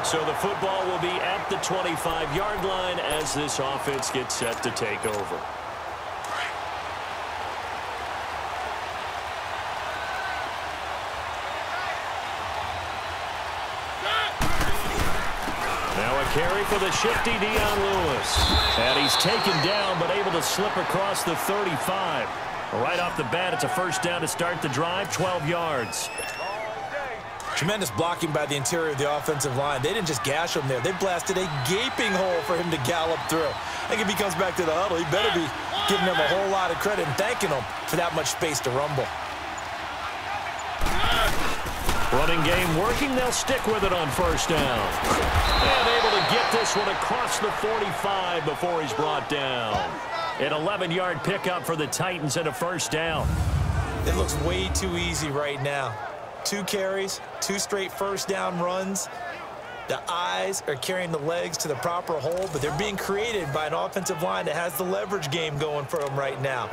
So the football will be at the 25-yard line as this offense gets set to take over. Carry for the shifty Dion Lewis. And he's taken down, but able to slip across the 35. Right off the bat, it's a first down to start the drive, 12 yards. Tremendous blocking by the interior of the offensive line. They didn't just gash him there. They blasted a gaping hole for him to gallop through. I think if he comes back to the huddle, he better be giving them a whole lot of credit and thanking them for that much space to rumble. Running game working. They'll stick with it on first down. And able to get this one across the 45 before he's brought down. An 11-yard pickup for the Titans and a first down. It looks way too easy right now. 2 carries, 2 straight first down runs. The eyes are carrying the legs to the proper hole, but they're being created by an offensive line that has the leverage game going for them right now.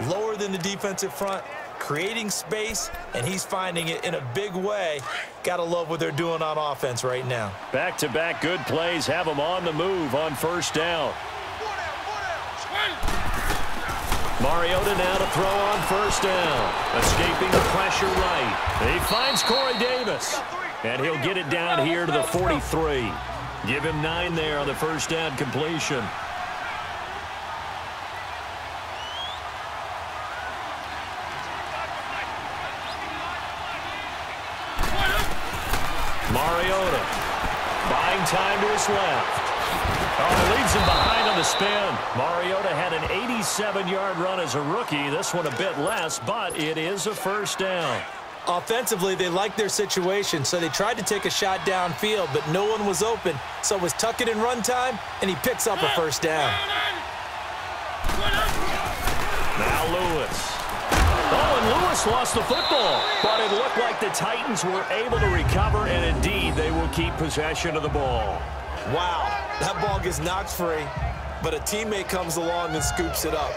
Lower than the defensive front, creating space, and he's finding it in a big way. Gotta love what they're doing on offense right now. Back-to-back good plays have them on the move on first down. Mariota now to throw on first down. Escaping the pressure right. He finds Corey Davis. And he'll get it down here to the 43. Give him 9 there on the first down completion. Mariota buying time to his left. Oh, leads him behind on the spin. Mariota had an 87-yard run as a rookie. This one a bit less, but it is a first down. Offensively, they liked their situation, so they tried to take a shot downfield, but no one was open. So it was tuck it in run time, and he picks up a first down. Now Lewis. Oh, and Lewis lost the football, but it looked like the Titans were able to recover, and indeed they will keep possession of the ball. Wow, that ball gets knocked free, but a teammate comes along and scoops it up.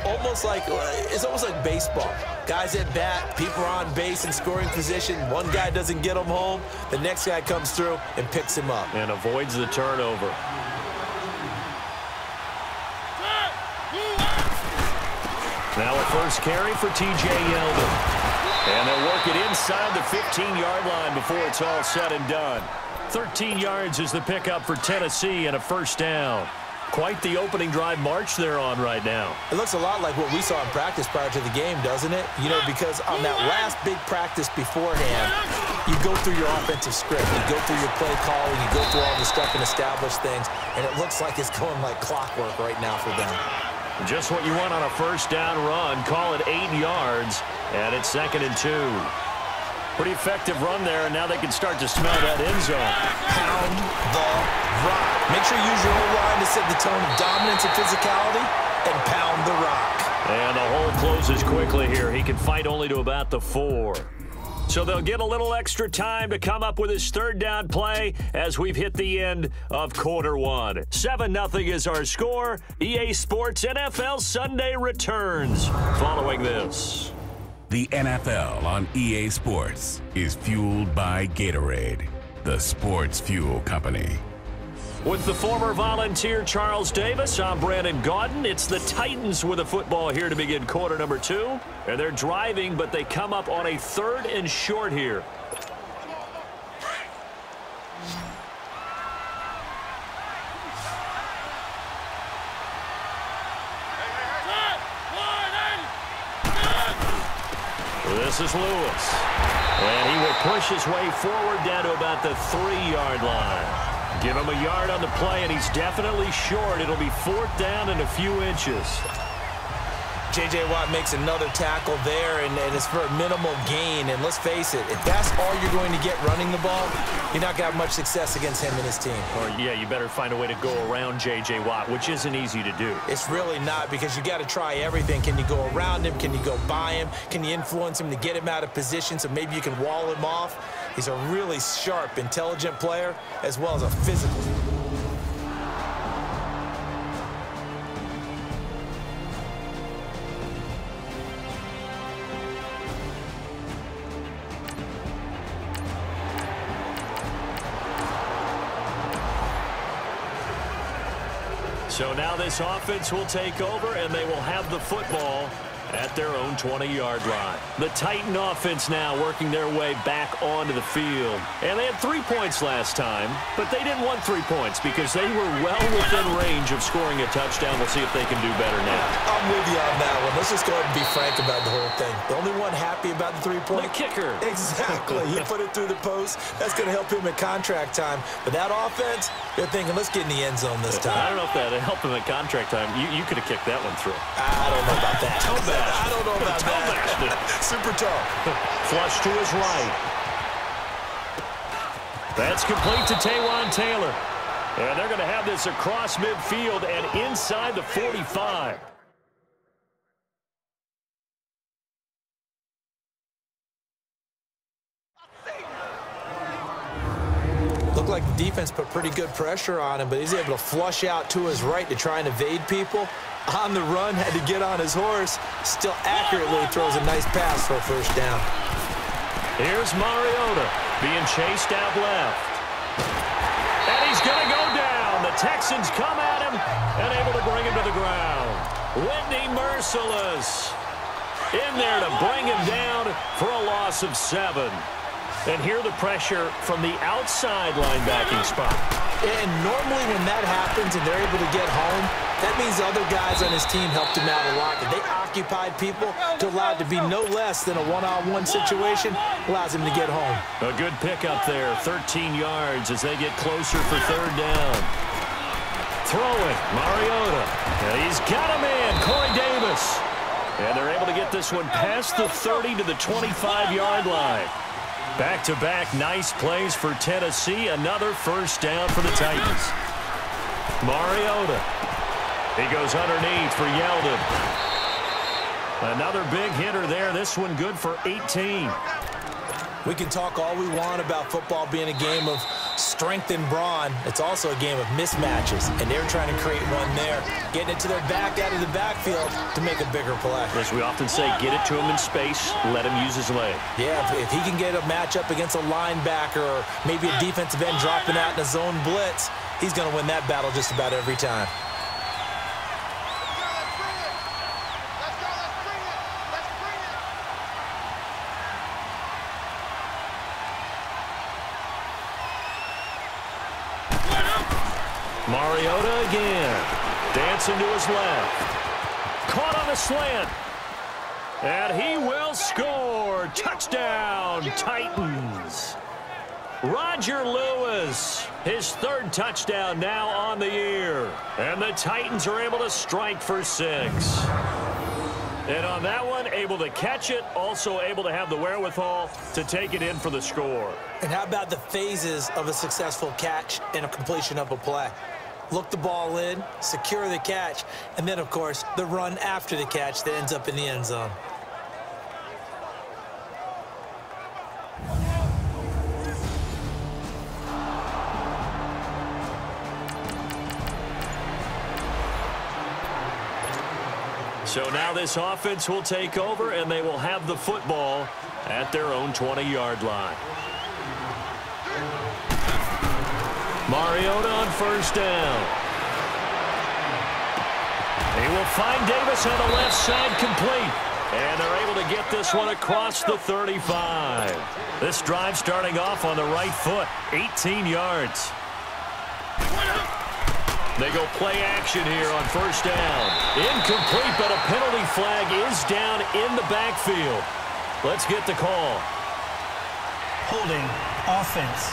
It's almost like baseball. Guys at bat, people are on base in scoring position. One guy doesn't get him home, the next guy comes through and picks him up. And avoids the turnover. Now a first carry for T.J. Yeldon. And they'll work it inside the 15-yard line before it's all said and done. 13 yards is the pickup for Tennessee and a first down. Quite the opening drive march they're on right now. It looks a lot like what we saw in practice prior to the game, doesn't it? You know, because on that last big practice beforehand, you go through your offensive script. You go through your play calling. You go through all the stuff and establish things. And it looks like it's going like clockwork right now for them. Just what you want on a first down run. Call it 8 yards, and it's 2nd and 2. Pretty effective run there, and now they can start to smell that end zone. Pound the rock. Make sure you use your whole line to set the tone of dominance and physicality, and pound the rock. And the hole closes quickly here. He can fight only to about the 4. So they'll get a little extra time to come up with his third down play as we've hit the end of quarter 1. 7-0 is our score. EA Sports NFL Sunday returns following this. The NFL on EA Sports is fueled by Gatorade, the sports fuel company. With the former Volunteer Charles Davis, I'm Brandon Gaudin. It's the Titans with the football here to begin quarter number 2. And they're driving, but they come up on a 3rd and short here. This is Lewis. And he will push his way forward down to about the 3-yard line. Give him a yard on the play, and he's definitely short. It'll be 4th down and a few inches. J.J. Watt makes another tackle there, and it's for a minimal gain. And let's face it, if that's all you're going to get running the ball, you're not going to have much success against him and his team. Or, yeah, you better find a way to go around J.J. Watt, which isn't easy to do. It's really not, because you got to try everything. Can you go around him? Can you go by him? Can you influence him to get him out of position so maybe you can wall him off? He's a really sharp, intelligent player, as well as a physical. So now this offense will take over, and they will have the football at their own 20-yard line. The Titan offense now working their way back onto the field. And they had 3 points last time, but they didn't want 3 points because they were well within range of scoring a touchdown. We'll see if they can do better now. I'm with you on that one. Let's just go ahead and be frank about the whole thing. The only one happy about the 3-point. The kicker. Exactly. You put it through the post. That's going to help him at contract time. But that offense, they're thinking, let's get in the end zone this time. I don't know if that helped him at contract time. You could have kicked that one through. I don't know about that. I don't know about that. Super tall. Flush to his right. That's complete to Taywan Taylor. And they're going to have this across midfield and inside the 45. Looked like the defense put pretty good pressure on him, but he's able to flush out to his right to try and evade people. On the run, had to get on his horse. Still accurately throws a nice pass for a first down. Here's Mariota being chased out left. And he's going to go down. The Texans come at him and able to bring him to the ground. Whitney Merciless in there to bring him down for a loss of 7. And here the pressure from the outside linebacking spot. And normally when that happens and they're able to get home, that means other guys on his team helped him out a lot. If they occupied people to allow it to be no less than a one-on-one situation, allows him to get home. A good pickup there, 13 yards as they get closer for third down. Throwing, Mariota. And he's got him in, Corey Davis. And they're able to get this one past the 30 to the 25-yard line. Back-to-back nice plays for Tennessee. Another first down for the Titans. Mariota. He goes underneath for Yeldon. Another big hitter there. This one good for 18. We can talk all we want about football being a game of strength and brawn. It's also a game of mismatches, and they're trying to create one there, getting it to their back out of the backfield to make a bigger play. As we often say, get it to him in space, let him use his leg. Yeah, if he can get a matchup against a linebacker or maybe a defensive end dropping out in a zone blitz, he's going to win that battle just about every time. Mariota again. Dancing to his left. Caught on a slant. And he will score. Touchdown, Titans. Roger Lewis, his third touchdown now on the year. And the Titans are able to strike for 6. And on that one, able to catch it, also able to have the wherewithal to take it in for the score. And how about the phases of a successful catch and a completion of a play? Look the ball in, secure the catch, and then, of course, the run after the catch that ends up in the end zone. So now this offense will take over, and they will have the football at their own 20-yard line. Mariota on first down. He will find Davis on the left side complete. And they're able to get this one across the 35. This drive starting off on the right foot, 18 yards. They go play action here on first down. Incomplete, but a penalty flag is down in the backfield. Let's get the call. Holding offense.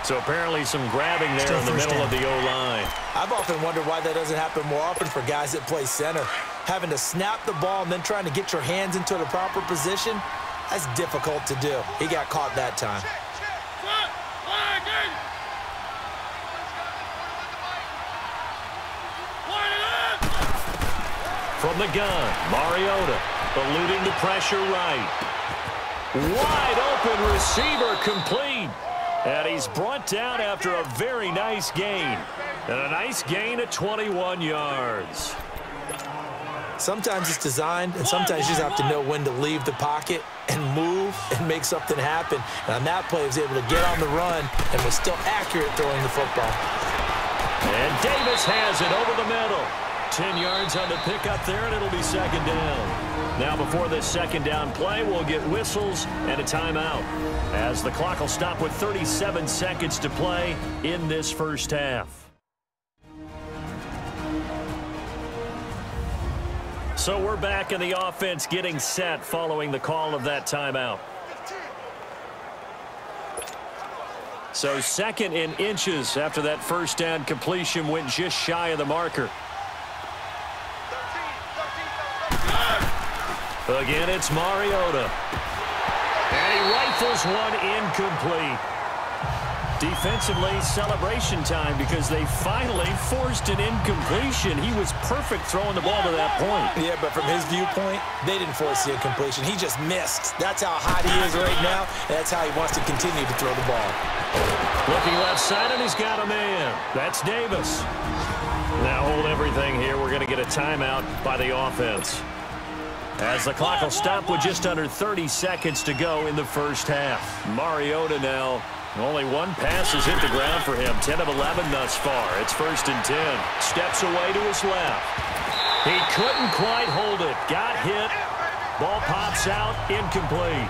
So apparently some grabbing there in the middle of the O-line. I've often wondered why that doesn't happen more often for guys that play center. Having to snap the ball and then trying to get your hands into the proper position, that's difficult to do. He got caught that time. From the gun, Mariota eluding the pressure right. Wide open receiver complete. And he's brought down after a very nice gain. And a nice gain at 21 yards. Sometimes it's designed, and sometimes you just have to know when to leave the pocket and move move and make something happen. And on that play, he was able to get on the run and was still accurate throwing the football. And Davis has it over the middle. 10 yards on the pickup there, and it'll be second down. Now, before this second down play, we'll get whistles and a timeout, as the clock will stop with 37 seconds to play in this first half. So we're back in the offense getting set following the call of that timeout. So second in inches after that first down completion went just shy of the marker. Again, it's Mariota. And he rifles one incomplete. Defensively, celebration time because they finally forced an incompletion. He was perfect throwing the ball to that point. Yeah, but from his viewpoint, they didn't force the incompletion. He just missed. That's how hot he is right now, and that's how he wants to continue to throw the ball. Looking left side, and he's got a man. That's Davis. Now hold everything here. We're going to get a timeout by the offense, as the clock will stop with just under 30 seconds to go in the first half. Mariota now, only one pass has hit the ground for him. 10 of 11 thus far. It's first and 10. Steps away to his left. He couldn't quite hold it. Got hit. Ball pops out. Incomplete.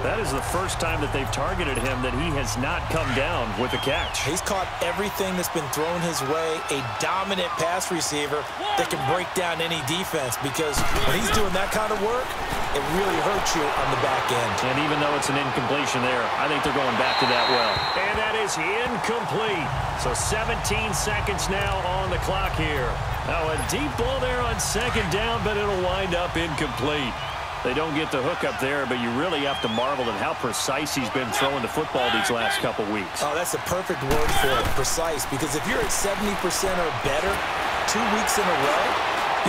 That is the first time that they've targeted him that he has not come down with a catch. He's caught everything that's been thrown his way. A dominant pass receiver that can break down any defense, because when he's doing that kind of work, it really hurts you on the back end. And even though it's an incompletion there, I think they're going back to that well. And that is incomplete. So 17 seconds now on the clock here. Now a deep ball there on second down, but it'll wind up incomplete. They don't get the hook up there, but you really have to marvel at how precise he's been throwing the football these last couple weeks. Oh, that's the perfect word for it, precise, because if you're at 70% or better 2 weeks in a row,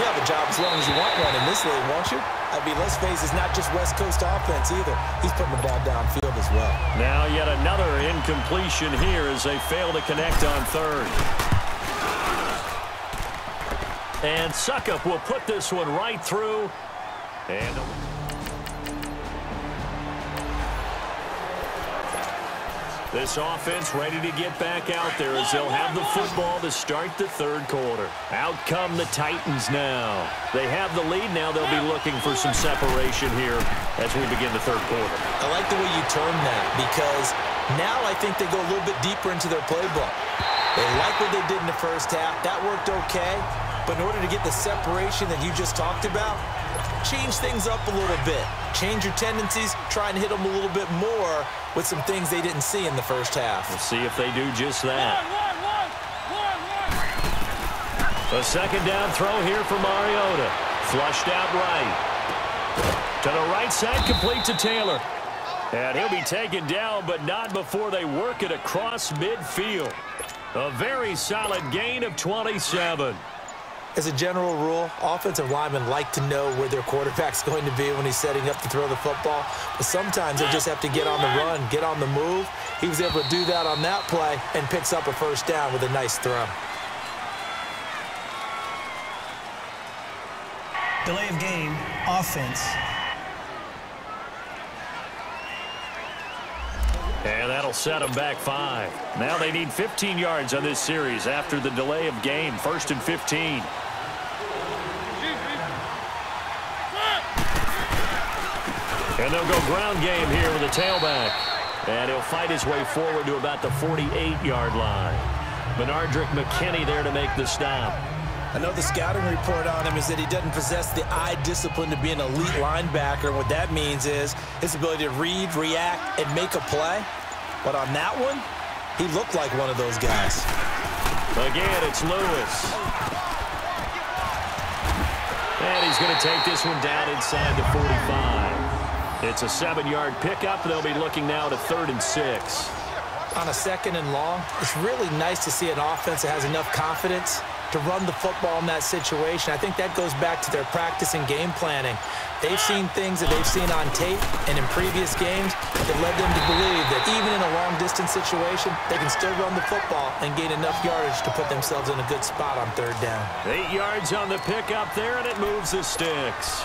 you have a job as long as you want one in this league, won't you? I mean, let's face it, it's not just West Coast offense either. He's putting the ball downfield as well. Now yet another incompletion here as they fail to connect on third. And Suckup will put this one right through. And this offense ready to get back out there as they'll have the football to start the third quarter. Out come the Titans now. They have the lead now. They'll be looking for some separation here as we begin the third quarter. I like the way you term that, because now I think they go a little bit deeper into their playbook. They like what they did in the first half. That worked okay. But in order to get the separation that you just talked about, change things up a little bit. Change your tendencies. Try and hit them a little bit more with some things they didn't see in the first half. We'll see if they do just that. A second down throw here for Mariota. Flushed out right. To the right side, complete to Taylor. And he'll be taken down, but not before they work it across midfield. A very solid gain of 27. As a general rule, offensive linemen like to know where their quarterback's going to be when he's setting up to throw the football. But sometimes they just have to get on the run, get on the move. He was able to do that on that play and picks up a first down with a nice throw. Delay of game, offense. And that'll set them back 5. Now they need 15 yards on this series after the delay of game. First and 15. And they'll go ground game here with a tailback. And he'll fight his way forward to about the 48-yard line. Benardrick McKinney there to make the stop. I know the scouting report on him is that he doesn't possess the eye discipline to be an elite linebacker. What that means is his ability to read, react, and make a play. But on that one, he looked like one of those guys. Again, it's Lewis. And he's going to take this one down inside the 45. It's a 7-yard pickup. They'll be looking now to 3rd and 6. On a 2nd and long, it's really nice to see an offense that has enough confidence to run the football in that situation. I think that goes back to their practice and game planning. They've seen things that they've seen on tape and in previous games that led them to believe that even in a long-distance situation, they can still run the football and gain enough yardage to put themselves in a good spot on 3rd down. 8 yards on the pickup there, and it moves the sticks.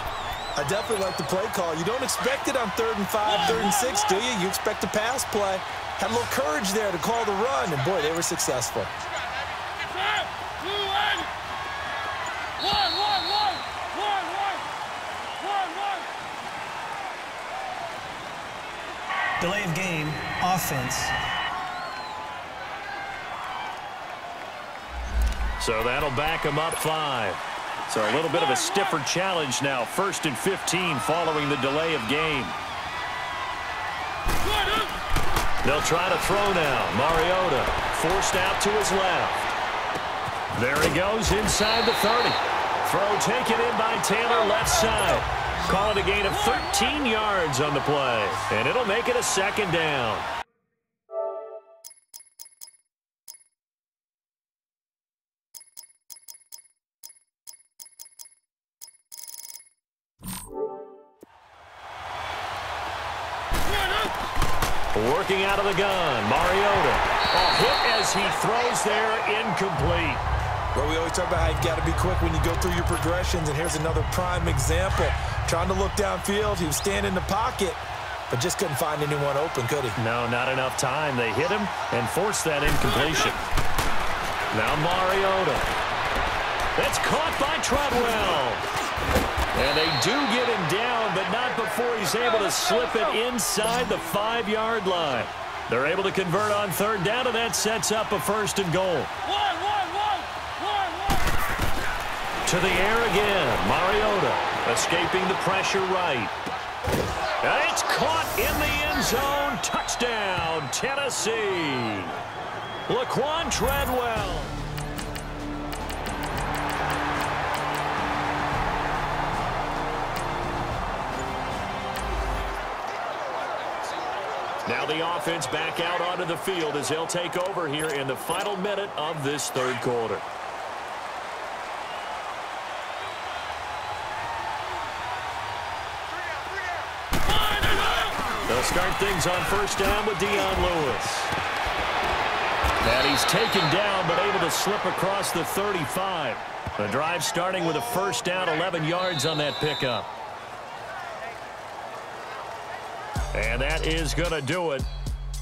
I definitely like the play call. You don't expect it on 3rd and 5, 3rd and 6, do you? You expect a pass play. Had a little courage there to call the run, and boy, they were successful. Delay of game, offense. So that'll back them up 5. So a little bit of a stiffer challenge now. 1st and 15 following the delay of game. They'll try to throw now. Mariota forced out to his left. There he goes inside the 30. Throw taken in by Taylor left side. Call it a gain of 13 yards on the play. And it'll make it a 2nd down. Working out of the gun, Mariota. A hit as he throws there, incomplete. Well, we always talk about how you've got to be quick when you go through your progressions, and here's another prime example. Trying to look downfield, he was standing in the pocket, but just couldn't find anyone open, could he? No, not enough time. They hit him and forced that incompletion. Now Mariota. That's caught by Treadwell. And they do get him down, but not before he's able to slip it inside the 5-yard line. They're able to convert on 3rd down, and that sets up a 1st and goal. To the air again. Mariota escaping the pressure right. And it's caught in the end zone. Touchdown, Tennessee. Laquan Treadwell. Now the offense back out onto the field as they'll take over here in the final minute of this 3rd quarter. They'll start things on 1st down with Dion Lewis. And he's taken down but able to slip across the 35. The drive starting with a 1st down, 11 yards on that pickup. And that is going to do it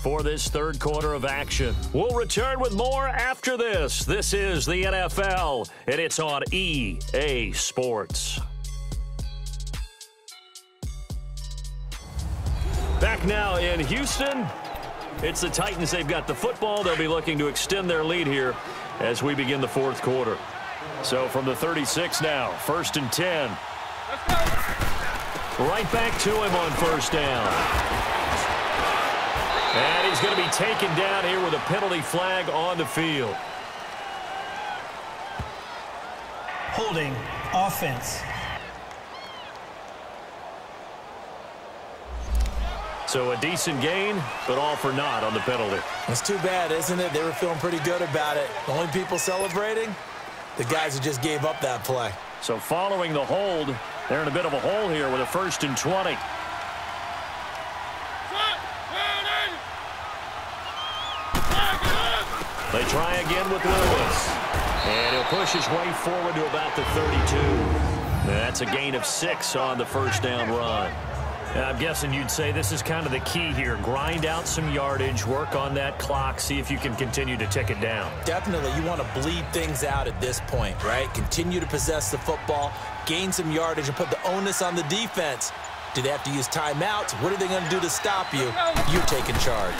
for this 3rd quarter of action. We'll return with more after this. This is the NFL, and it's on EA Sports. Back now in Houston. It's the Titans. They've got the football. They'll be looking to extend their lead here as we begin the 4th quarter. So from the 36 now, 1st and 10. Right back to him on 1st down. And he's going to be taken down here with a penalty flag on the field. Holding, offense. So a decent gain, but all for naught on the penalty. It's too bad, isn't it? They were feeling pretty good about it. The only people celebrating, the guys who just gave up that play. So following the hold, they're in a bit of a hole here with a 1st and 20. They try again with Lewis. And he'll push his way forward to about the 32. That's a gain of 6 on the 1st down run. I'm guessing you'd say this is kind of the key here. Grind out some yardage, work on that clock, see if you can continue to tick it down. Definitely. You want to bleed things out at this point, right? Continue to possess the football, gain some yardage, and put the onus on the defense. Do they have to use timeouts? What are they going to do to stop you? You're taking charge.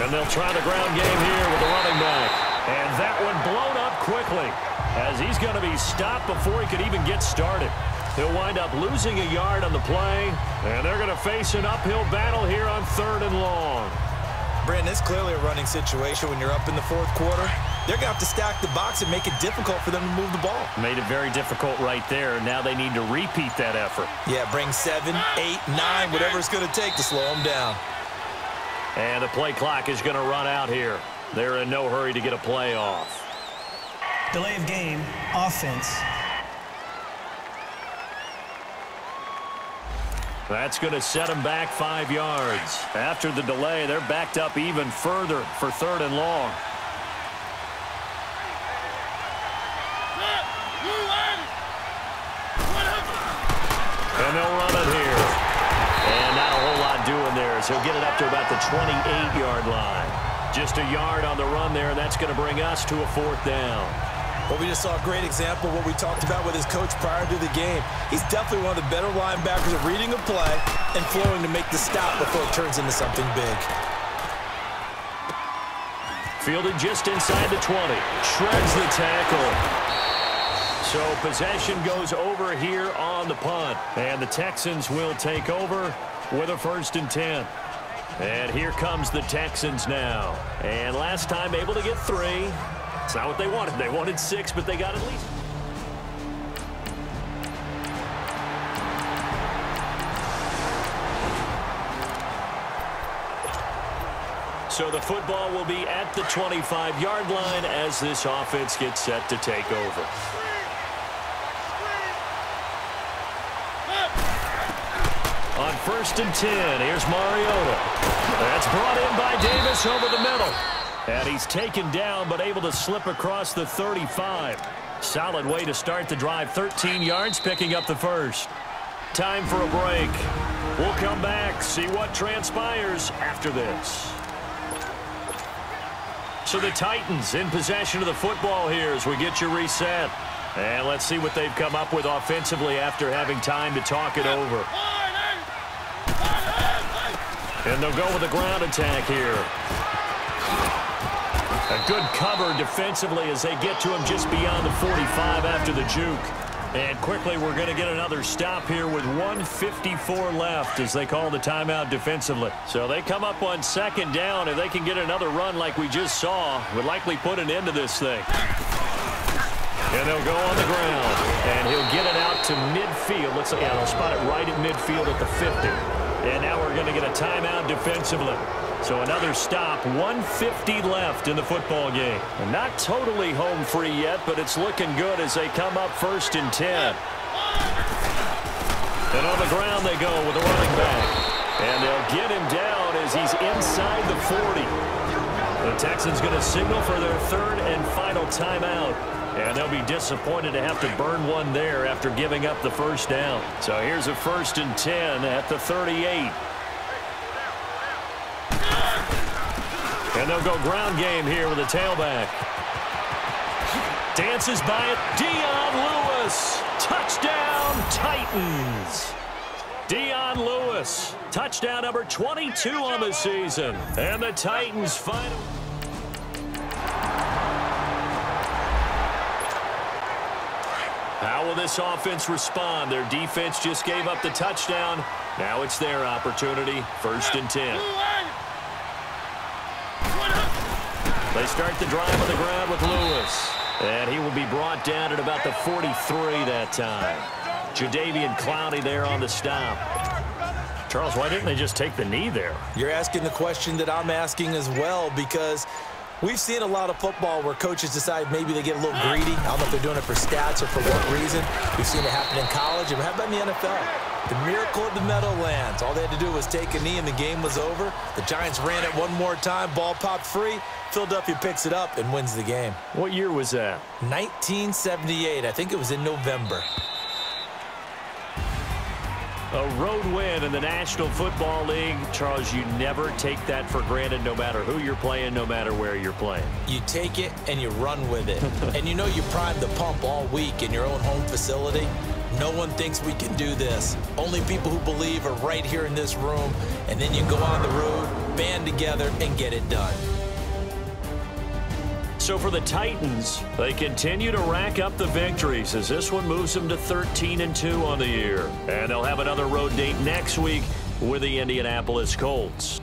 And they'll try the ground game here with the running back. And that one blown up quickly as he's going to be stopped before he could even get started. He'll wind up losing a yard on the play, and they're going to face an uphill battle here on 3rd and long. Brandon, it's clearly a running situation when you're up in the 4th quarter. They're going to have to stack the box and make it difficult for them to move the ball. Made it very difficult right there. Now they need to repeat that effort. Yeah, bring 7, 8, 9, whatever it's going to take to slow them down. And the play clock is going to run out here. They're in no hurry to get a play off. Delay of game, offense. That's going to set them back 5 yards. After the delay, they're backed up even further for 3rd and long. And they'll run it here. And not a whole lot doing there, so he'll get it up to about the 28-yard line. Just a yard on the run there, and that's going to bring us to a 4th down. Well, we just saw a great example of what we talked about with his coach prior to the game. He's definitely one of the better linebackers at reading a play and flowing to make the stop before it turns into something big. Fielded just inside the 20. Shreds the tackle. So possession goes over here on the punt. And the Texans will take over with a 1st and 10. And here comes the Texans now. And last time able to get 3. It's not what they wanted. They wanted 6, but they got at least. So the football will be at the 25-yard line as this offense gets set to take over. On 1st and 10, here's Mariota. That's brought in by Davis over the middle. And he's taken down but able to slip across the 35. Solid way to start the drive. 13 yards, picking up the 1st. Time for a break. We'll come back, see what transpires after this. So the Titans in possession of the football here as we get your reset. And let's see what they've come up with offensively after having time to talk it over. And they'll go with a ground attack here. A good cover defensively as they get to him just beyond the 45 after the juke. And quickly we're going to get another stop here with 1:54 left as they call the timeout defensively. So they come up on 2nd down. If they can get another run like we just saw, would likely put an end to this thing. And they'll go on the ground. And he'll get it out to midfield. Looks like they'll spot it right at midfield at the 50. And now we're going to get a timeout defensively. So another stop, 1:50 left in the football game. And not totally home free yet, but it's looking good as they come up 1st and 10. And on the ground they go with a running back. And they'll get him down as he's inside the 40. The Texans going to signal for their 3rd and final timeout. And they'll be disappointed to have to burn one there after giving up the 1st down. So here's a 1st and 10 at the 38. And they'll go ground game here with a tailback. Dances by it. Dion Lewis. Touchdown, Titans. Dion Lewis. Touchdown number 22 on the season. And the Titans final. How will this offense respond? Their defense just gave up the touchdown. Now it's their opportunity. 1st and 10. They start the drive on the ground with Lewis. And he will be brought down at about the 43 that time. Jadeveon Clowney there on the stop. Charles, why didn't they just take the knee there? You're asking the question that I'm asking as well, because we've seen a lot of football where coaches decide maybe they get a little greedy. I don't know if they're doing it for stats or for what reason. We've seen it happen in college. And how about in the NFL? The miracle of the Meadowlands. All they had to do was take a knee and the game was over. The Giants ran it one more time. Ball popped free. Philadelphia picks it up and wins the game. What year was that? 1978. I think it was in November. A road win in the National Football League. Charles, you never take that for granted no matter who you're playing, no matter where you're playing. You take it and you run with it. And you know you primed the pump all week in your own home facility. No one thinks we can do this. Only people who believe are right here in this room. And then you go on the road, band together, and get it done. So for the Titans, they continue to rack up the victories as this one moves them to 13-2 on the year. And they'll have another road date next week with the Indianapolis Colts.